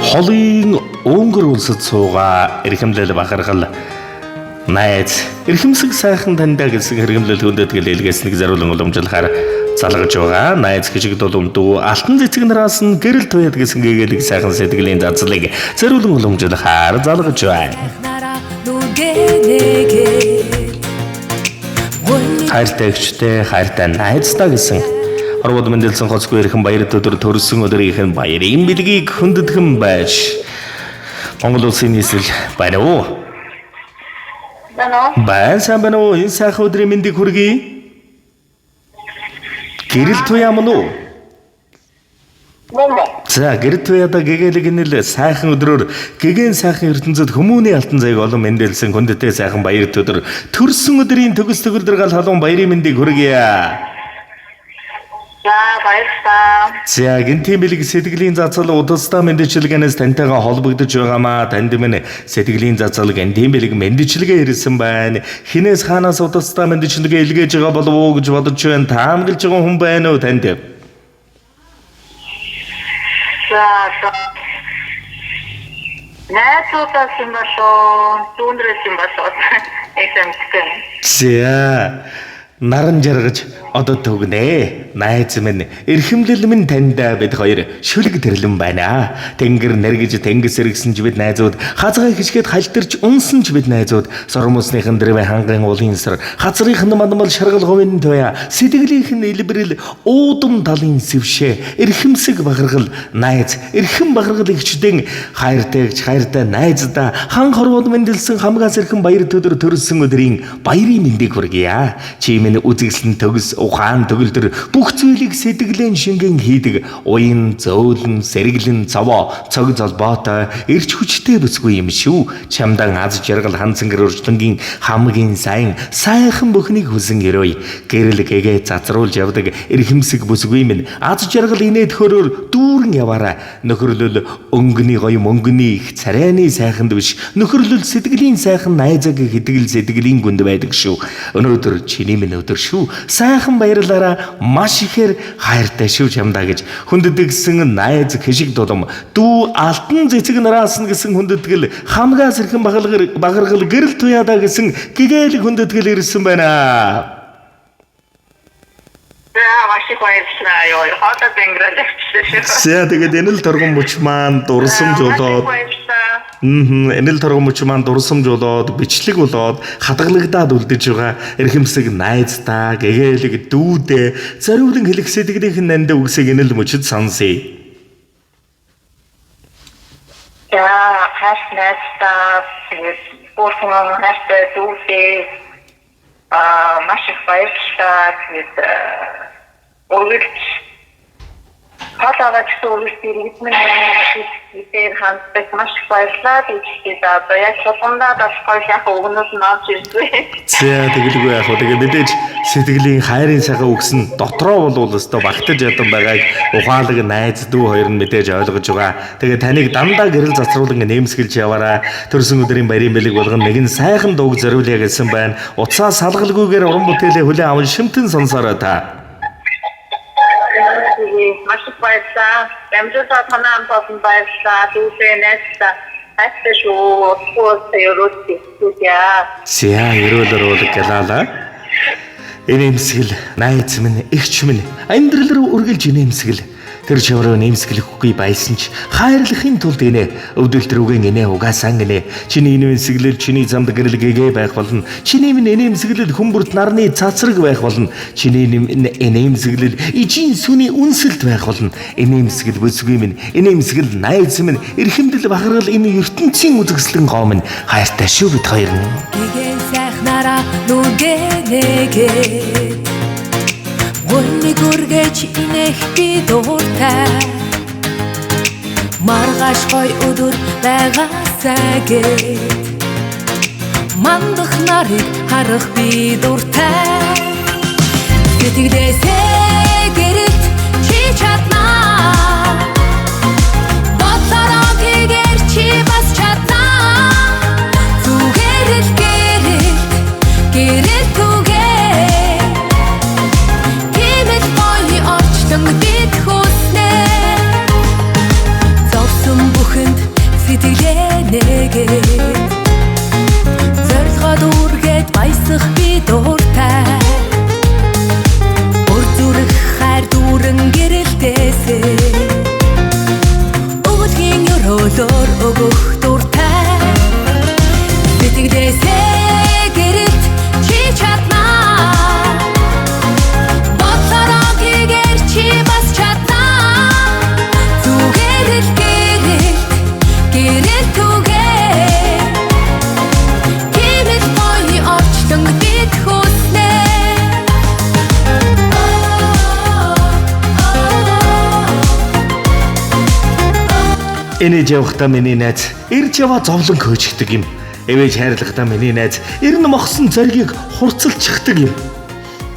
холын өнгөр улсад суугаа эрхэмлэл бахархал найз эрхэмсэг сайхан таньдаа гэсэн хэрэгэмлэл хүндэтгэл илгээснийг зариулан уламжлахаар залгаж байгаа. Найз хижиг дулумдуу алтан цэцэг нараас нь гэрэл туяд гэсэн гэгээлэг сайхан сэтгэлийн зазлыг зариулан уламжлахаар залгаж байна. Хайртай эгчтэй хайртай найздаа гэсэн орвод мэндэлсэн хоцгүй эрхэм баярт өдөр төрсөн өдрийнхэн баярын бэлгийг хүндэтгэн байж Монгол улсын нийслэл байна уу? Байна сайн уу? Энэ сайхан өдрийн мэндийг хүргэе. Гэрэл туяа мөн үү? За гэрэл туяада гэгээлэг нэл сайхан өдрөөр гэгэн сайхан ертөнцид хүмүүний алтан зайг олон мэндэлсэн хүндтэй сайхан баярт өдөр төрсөн өдрийн төгс төгөлдөр гал халуун баярын мэндийг хүргэе. За баярлалаа. За гинтийн бэлэг сэтгэлийн зацал удалстай мэндчилгээнээс таньтайгаа холбогдож байгаамаа танд минь сэтгэлийн зацал гинтийн бэлэг мэндчилгээ ирсэн байна. Хинээс хаанаас удалстай мэндчилгээ илгээж байгаа болов уу гэж бодож байна. Таамаглаж байгаа хүн байна уу танд? За найзуудаас юм болоо дүүнрээс юм болоо экзэмтгэн. За наран жаргаж одоо төгнэ. Найз минь эрхэмлэл минь таньдаа бид хоёр шүлэг тэрлэн байна. Тэнгэр нэргэж тэнгис эргэсэн ч бид найзууд, хазгай хичгээд халтарч унсан ч бид найзууд, сормосныхын дэрвэ хангын улын сар, хазрынхын мандмал шаргал говийн туяа, сэтгэлийнхэн илбэрэл уудам талын сэвшээ, эрхэмсэг бахархал найз, эрхэм бахархал эгчдэн хайртайгч хайртай найздаа хан хорвоод мэндэлсэн хамгаас эрхэм баяр төдөр төрсөн өдрийн баярын мэндийг хүргье. Чи минь үзэсгэлэн төгс ухаан төгөлдөр бүх зүйлийг сэтгэлэн шингэн хийдэг уян зөөлөн сэргэлэн цавоо цог золбоотой эрч хүчтэй бүсгүй юм шүү. Чамдан аз жаргал ханцангэр өрчлөнгийн хамгийн сайхан бүхнийг хүсэн өрөөй. Гэрэл гэгээ цацруулж явдаг эрхэмсэг бүсгүй минь аз жаргал инээд хөрөөр дүүрэн яваарай. Нөхөрлөл өнгөний гоё мөнгөний их царайны сайханд биш, нөхөрлөл сэтгэлийн сайхан найзаг хэтгэл сэтгэлийн гүнд байдаг шүү. Өнөөдөр чиний минь өдөр шүү. Сайхан баярлаараа маш ихээр хайртай шүү чамдаа гэж хүндэтгсэн найз хишиг дулам дүү алтан цэцэг нараас нь гэсэн хүндэтгэл хамгаас эрхэм бахархал гэрэл туяадаа гэсэн гэгээлэг хүндэтгэл ирсэн байна. За тэгээд энэ л торгон мөч маань дурсамж болоод энэ л торгон мөч маань дурсамж болоод бичлэг болоод хадгалагдаад үлдэж байгаа эрхэмсэг найздаа гэгээлэг дүүдээ зариулан хэлэх сэтгэлийнх нь нанд үгсийг энэ л мөчөд сонсъё. За хайртай тэгээд бүрхэн хайртай дүүдээ маш их баярлалаа. Тэгээд өөрөлд хатаач өөрөлдөө ирсэн хамтдаа маш их баярлалаа. Тэгээд одоо яг сулгандаа болохоор яг өгнөөс нь авч ирсэн. За тэгэлгүй яах вэ? Тэгээд мэдээж сэтгэлийн хайрын сайхан үгс нь дотроо болвол өстой багтаж ядан байгааг ухаалаг найз дүү хоёр нь мэдээж ойлгож байгаа. Тэгээд таныг дандаа гэрэл зацруулан нэмсгэлж яваарай. Төрсөн өдрийн баярын бэлэг болгон нэгэн сайхан дууг зориулъя гэсэн байна. Уцаа салгалгүйгээр уран бүтээлээ хүлээн аван шимтэн сонсоорой та. Маш их баярлалаа. Амжилттай танаа хамтан баярлалаа. Дүүсээ найзтаа хайртай шүү. За ерөөлөр гэлаалаа. Энэмсгэл найз минь эгч минь амьдрал руу үргэлж энэмсгэл тэр чавраа нэмсгэлэхгүй байсан ч хайрлахын тулд инэ өвдөлтрүүгэн инэ угаасан инэ чиний энэмсгэлэл чиний замд гэрэл гэгээ байх болно. Чиний минь энэмсгэлэл хүмүүрт нарны цацраг байх болно. Чиний энэмсгэлэл ижийн сүний үнсэлт байх болно. Энэмсгэл бүсгүй минь энэмсгэл найз минь эрхэмдэл бахархал энэ ертөнцийн үзэсгэлэн гоо минь хайртай шүү бид хоёр нь. Гэгэн сайхнараа нүгэнэгээ Гүрний гүргэж инэх би дууртай Маргаш гой өдөр байгаасаа гээд Мандах нарыг харах би дууртай Сэтгэлээсээ гэрэлт чи чаднаа Бодлороо гэгээр чи бас чаднаа Зүгээрэл гэрэл түгээ Гэмэл гоё орчлон бид хүснэ Зовсон бүхэнд тэгээд зорилгоо дүүргээд баясах би дуртай Өр зүрх хайр дүүрэн гэрэлтээсээ Өвөлгийн өрөөлөөр өгөх дуртай Сэтгэлээсээ гэрэлт чи чаднаа Бодлороо хийгээр чи бас чаднаа Зүгээр л гэрэлт түгээ Кимэл гоё орчлон бид хүснэ Энэж явахдаа миний найз ирж яваа зовлон хөөжгдөг юм. Эвэж хайрлахдаа миний найз эрн мохсон зоригийг хурцалчихдаг юм.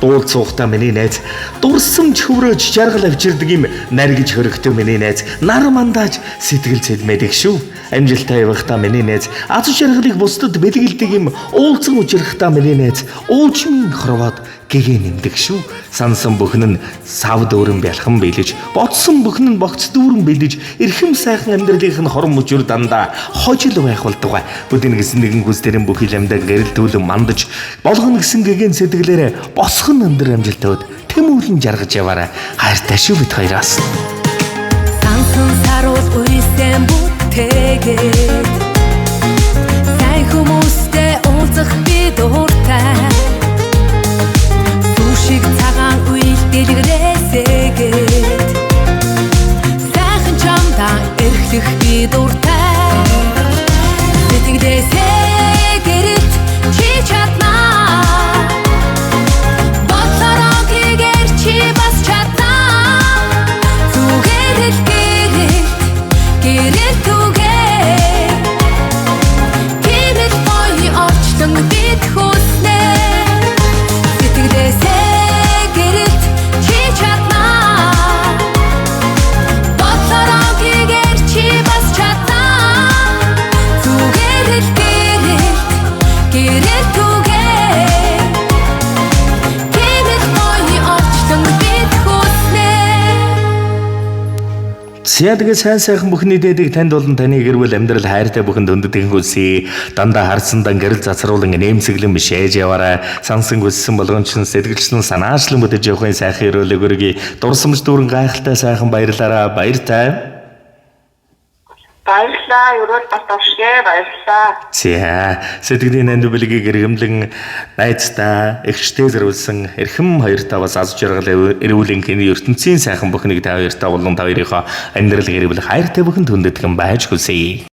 Дуулд суухдаа миний найз дурсамж хөврөөж жаргал авчирдаг юм. Наргиж хөрөгтэй миний найз нар мандааж сэтгэл цэлмэдэг шүү. Амжилттай явахдаа миний найз аз жаргалыг бусдад бэлгэлдэг юм. Уулзсан учрахтаа миний найз уужмын хорвоод гэгээ нэмдэг шүү. Сансан бүхэн нь сав дүүрэн бялхан биелэж, бодсон бүхэн нь богц дүүрэн биелэж, эрхэм сайхан амьдралынх нь хорон мөчөр дандаа хожил байх болтугай. Бүдин гэсэн нэгэн хүсдэрэн бүхий ламдаа гэрэл түлэн мандаж, болгоно гэсэн гэгээн сэтгэлээрээ босхон өндөр амжилтад тэмүүлэн жаргаж яваарай. Хайртай шүү бид хоёроос. Сансан саруул уйсэн бүтээгээд Сайн хүмүүстэй уулзах би дуртай Сүүшиг цагаан үйл дэлгэрээсээгээд Сайхан чамдаа эрхлэх би дуртай Сэтгэлээсээ гэрэлт чи чаднаа Бодлороо хийгээр чи бас чаднаа Зүгээр л гэрэлт түгээ Кимэл гоё орчлон бид хүснэ Сэтгэлээсээ гэрэлт чи чаднаа Бодлороо хийгээр чи бас чаднаа Зүгээр л гэрэлт түгээ Кимэл гоё орчлон бид хүснэ Зяадаг сайн бүхний дээдэг танд болон таны гэрвэл амьдрал хайртай бүхэнд өндөдгөн хүсье. Дандаа харсандан гэрэл цацруулан нэмсэглэн биш ээж яваарай. Сансан хүссэн болгончлон сэтгэлчлэн санаачлан бүдэж явахын сайхан өрөөлөг өргөе. Дурсамж дүүрэн гайхалтай сайхан баярлаарай. Баяртай. Баярлалаа. Өрөөл бас авшгэ. Баярлалаа. За, сэтгэлийн нандбэлгийг гэргэмлэн найзтай, эгчтэй зэрүүлсэн эрхэм хоёртаа бас аз жаргал эрүүлэн хэний ертөнцийн сайхан бүхнийг та хоёртаа болон та хоёрынхоо амьдрал гэрвэл хайртай бүхэнд хүндэтгэн байж хүсье.